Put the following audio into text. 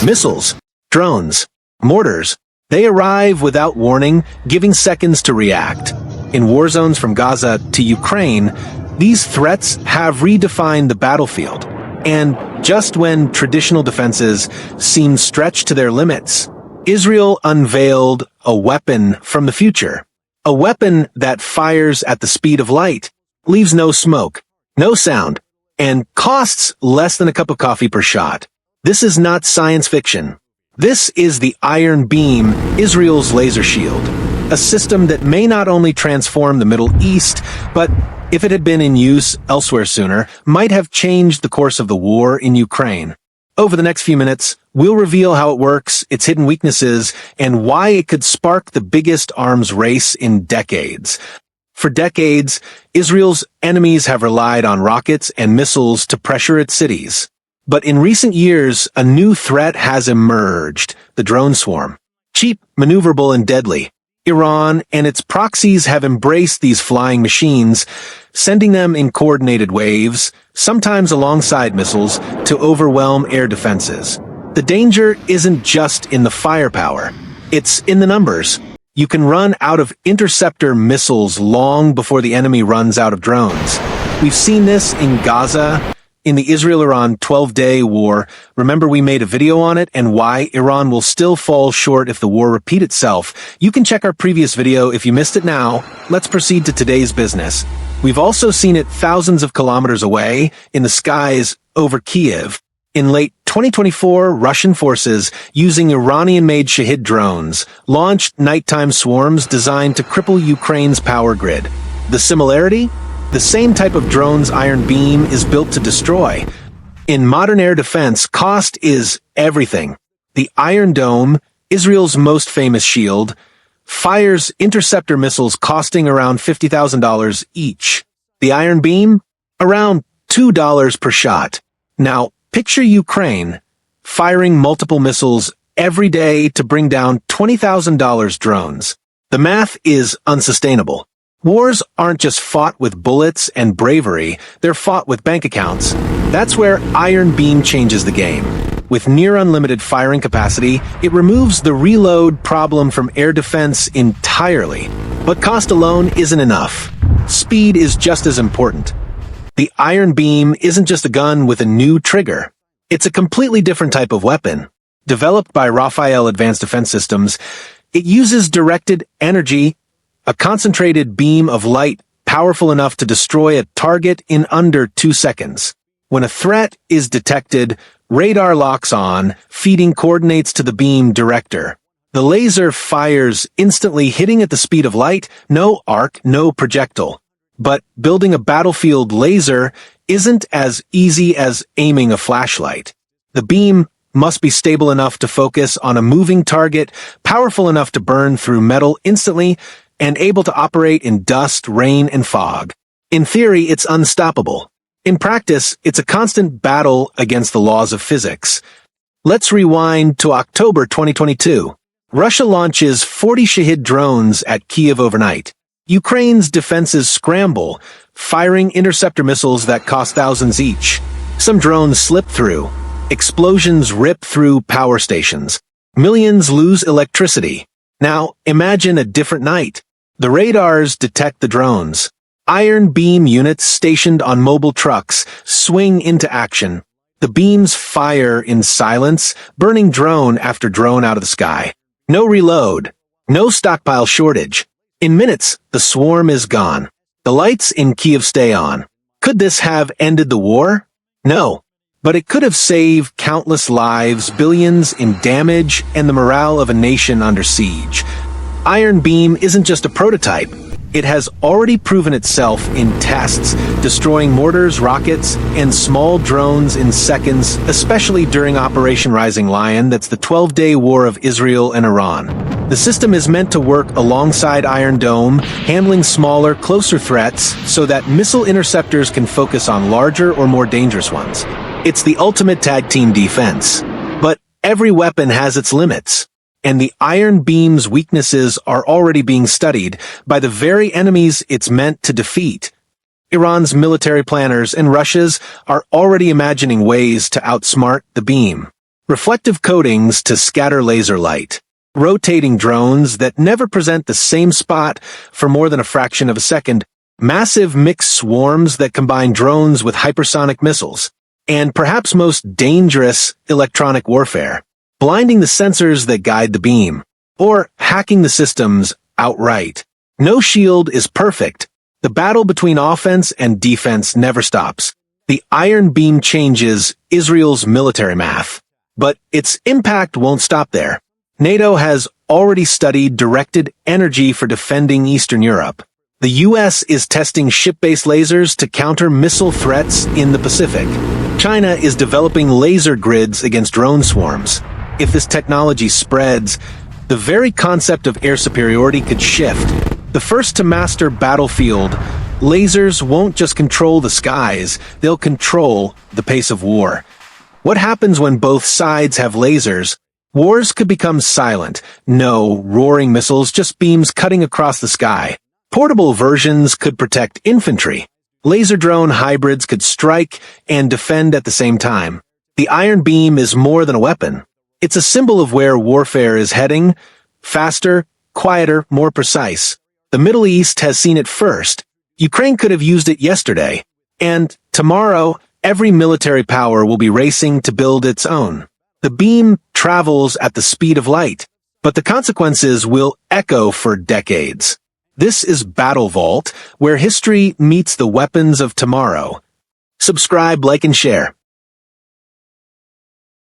Missiles, drones, mortars, they arrive without warning, giving seconds to react. In war zones from Gaza to Ukraine, these threats have redefined the battlefield. And just when traditional defenses seemed stretched to their limits, Israel unveiled a weapon from the future. A weapon that fires at the speed of light, leaves no smoke, no sound, and costs less than a cup of coffee per shot. This is not science fiction. This is the Iron Beam, Israel's laser shield, a system that may not only transform the Middle East, but if it had been in use elsewhere sooner, might have changed the course of the war in Ukraine. Over the next few minutes, we'll reveal how it works, its hidden weaknesses, and why it could spark the biggest arms race in decades. For decades, Israel's enemies have relied on rockets and missiles to pressure its cities. But in recent years, a new threat has emerged, the drone swarm. Cheap, maneuverable, and deadly. Iran and its proxies have embraced these flying machines, sending them in coordinated waves, sometimes alongside missiles, to overwhelm air defenses. The danger isn't just in the firepower, it's in the numbers. You can run out of interceptor missiles long before the enemy runs out of drones. We've seen this in Gaza, in the Israel-Iran 12-day war. Remember we made a video on it and why Iran will still fall short if the war repeats itself. You can check our previous video if you missed it now. Let's proceed to today's business. We've also seen it thousands of kilometers away, in the skies over Kiev. In late 2024, Russian forces, using Iranian-made Shahid drones, launched nighttime swarms designed to cripple Ukraine's power grid. The similarity? The same type of drone's Iron Beam is built to destroy. In modern air defense, cost is everything. The Iron Dome, Israel's most famous shield, fires interceptor missiles costing around $50,000 each. The Iron Beam? Around $2 per shot. Now, picture Ukraine firing multiple missiles every day to bring down $20,000 drones. The math is unsustainable. Wars aren't just fought with bullets and bravery, they're fought with bank accounts. That's where Iron Beam changes the game. With near unlimited firing capacity, it removes the reload problem from air defense entirely. But cost alone isn't enough. Speed is just as important. The Iron Beam isn't just a gun with a new trigger. It's a completely different type of weapon. Developed by Rafael Advanced Defense Systems, it uses directed energy, a concentrated beam of light powerful enough to destroy a target in under 2 seconds. When a threat is detected, radar locks on, feeding coordinates to the beam director. The laser fires instantly, hitting at the speed of light, no arc, no projectile. But building a battlefield laser isn't as easy as aiming a flashlight. The beam must be stable enough to focus on a moving target, powerful enough to burn through metal instantly, and able to operate in dust, rain, and fog. In theory, it's unstoppable. In practice, it's a constant battle against the laws of physics. Let's rewind to October 2022. Russia launches 40 Shahid drones at Kiev overnight. Ukraine's defenses scramble, firing interceptor missiles that cost thousands each. Some drones slip through. Explosions rip through power stations. Millions lose electricity. Now, imagine a different night. The radars detect the drones. Iron Beam units stationed on mobile trucks swing into action. The beams fire in silence, burning drone after drone out of the sky. No reload. No stockpile shortage. In minutes, the swarm is gone. The lights in Kiev stay on. Could this have ended the war? No. But it could have saved countless lives, billions in damage, and the morale of a nation under siege. Iron Beam isn't just a prototype. It has already proven itself in tests, destroying mortars, rockets, and small drones in seconds, especially during Operation Rising Lion. That's the 12-day war of Israel and Iran. The system is meant to work alongside Iron Dome, handling smaller, closer threats so that missile interceptors can focus on larger or more dangerous ones. It's the ultimate tag team defense. But every weapon has its limits. And the Iron Beam's weaknesses are already being studied by the very enemies it's meant to defeat. Iran's military planners and Russia's are already imagining ways to outsmart the beam. reflective coatings to scatter laser light, rotating drones that never present the same spot for more than a fraction of a second, massive mixed swarms that combine drones with hypersonic missiles, and perhaps most dangerous, electronic warfare, blinding the sensors that guide the beam, or hacking the systems outright. No shield is perfect. The battle between offense and defense never stops. The Iron Beam changes Israel's military math. But its impact won't stop there. NATO has already studied directed energy for defending Eastern Europe. The US is testing ship-based lasers to counter missile threats in the Pacific. China is developing laser grids against drone swarms. If this technology spreads, the very concept of air superiority could shift. The first to master battlefield, lasers won't just control the skies, they'll control the pace of war. What happens when both sides have lasers? Wars could become silent. No roaring missiles, just beams cutting across the sky. Portable versions could protect infantry. Laser drone hybrids could strike and defend at the same time. The Iron Beam is more than a weapon. It's a symbol of where warfare is heading. Faster, quieter, more precise. The Middle East has seen it first. Ukraine could have used it yesterday. And tomorrow, every military power will be racing to build its own. The beam travels at the speed of light, but the consequences will echo for decades. This is Battle Vault, where history meets the weapons of tomorrow. Subscribe, like, and share.